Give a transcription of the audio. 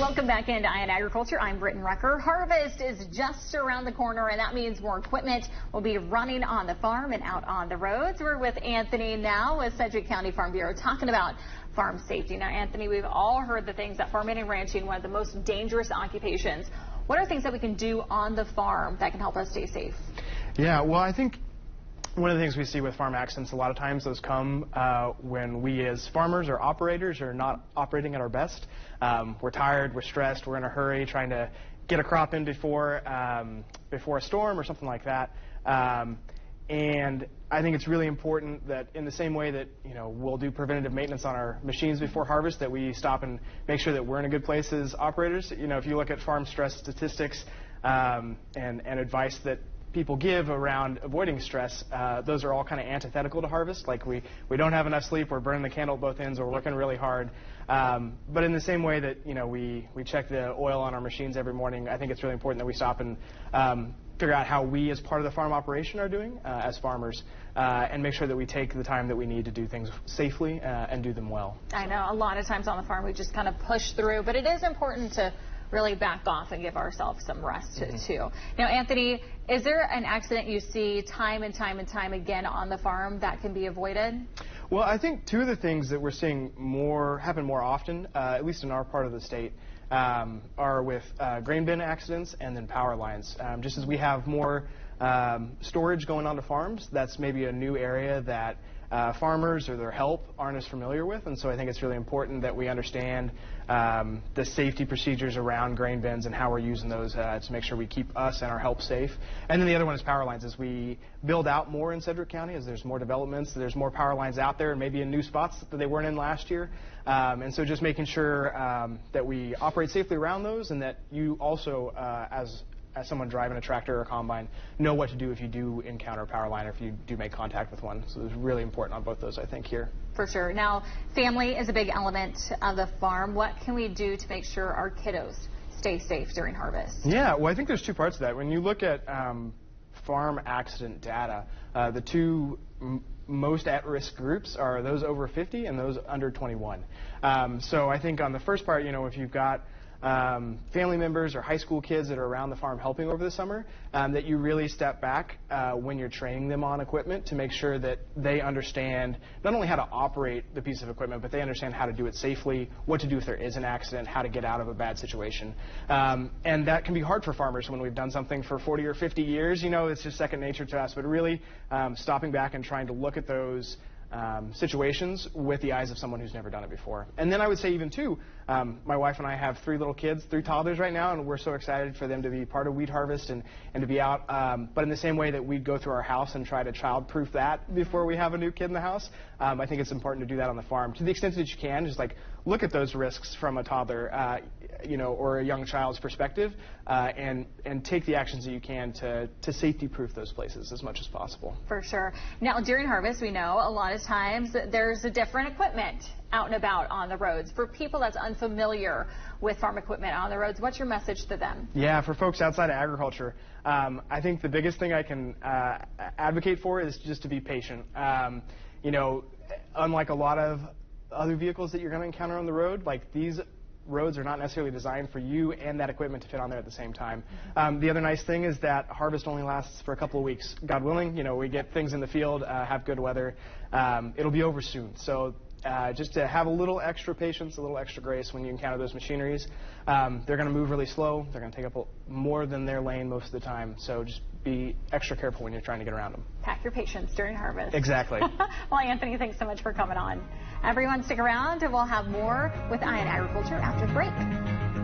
Welcome back into Eye on Agriculture. I'm Britton Rucker. Harvest is just around the corner, and that means more equipment will be running on the farm and out on the roads. We're with Anthony now with Sedgwick County Farm Bureau talking about farm safety. Now, Anthony, we've all heard the things that farming and ranching, one of the most dangerous occupations. What are things that we can do on the farm that can help us stay safe? Yeah, well, I think one of the things we see with farm accidents, a lot of times those come when we as farmers or operators are not operating at our best. We're tired, we're stressed, we're in a hurry trying to get a crop in before a storm or something like that. And I think it's really important that in the same way that, we'll do preventative maintenance on our machines before harvest, that we stop and make sure that we're in a good place as operators. If you look at farm stress statistics and advice that people give around avoiding stress, those are all kind of antithetical to harvest. Like we don't have enough sleep, we're burning the candle at both ends, we're working really hard. But in the same way that we check the oil on our machines every morning, I think it's really important that we stop and figure out how we as part of the farm operation are doing as farmers, and make sure that we take the time that we need to do things safely and do them well. I know a lot of times on the farm we just kind of push through, but it is important to really back off and give ourselves some rest too. Now, Anthony, is there an accident you see time and time again on the farm that can be avoided? Well, I think two of the things that we're seeing happen more often, at least in our part of the state, are with grain bin accidents and then power lines. Just as we have more storage going on to farms, that's maybe a new area that farmers or their help aren't as familiar with, and so I think it's really important that we understand the safety procedures around grain bins and how we're using those to make sure we keep us and our help safe. And then the other one is power lines. As we build out more in Sedgwick County, as there's more developments, there's more power lines out there, and maybe in new spots that they weren't in last year. And so just making sure that we operate safely around those, and that you also, as someone driving a tractor or a combine, know what to do if you do encounter a power line or if you do make contact with one. So it's really important on both those, I think, here. For sure. Now, family is a big element of the farm. What can we do to make sure our kiddos stay safe during harvest? Yeah, well, I think there's two parts to that. When you look at farm accident data, the two most at-risk groups are those over 50 and those under 21. So I think on the first part, if you've got family members or high school kids that are around the farm helping over the summer, that you really step back when you're training them on equipment to make sure that they understand not only how to operate the piece of equipment, but they understand how to do it safely, what to do if there is an accident, how to get out of a bad situation. And that can be hard for farmers when we've done something for 40 or 50 years. It's just second nature to us, but really stopping back and trying to look at those situations with the eyes of someone who's never done it before. And then I would say even too, my wife and I have 3 little kids, 3 toddlers right now, and we're so excited for them to be part of Wheat Harvest and to be out. But in the same way that we'd go through our house and try to child-proof that before we have a new kid in the house, I think it's important to do that on the farm. To the extent that you can, just like look at those risks from a toddler, or a young child's perspective, and take the actions that you can to safety-proof those places as much as possible. For sure. Now, during harvest, we know a lot of times there's a different equipment out and about on the roads. For people that's unfamiliar with farm equipment on the roads, what's your message to them? Yeah, for folks outside of agriculture, I think the biggest thing I can advocate for is just to be patient. Unlike a lot of other vehicles that you're going to encounter on the road, like these roads are not necessarily designed for you and that equipment to fit on there at the same time. The other nice thing is that harvest only lasts for a couple of weeks. God willing, we get things in the field, have good weather. It'll be over soon. So just to have a little extra patience, a little extra grace when you encounter those machineries. They're going to move really slow. They're going to take up more than their lane most of the time. So just be extra careful when you're trying to get around them. Pack your patience during harvest. Exactly. Well, Anthony, thanks so much for coming on. Everyone stick around and we'll have more with Eye on Agriculture after the break.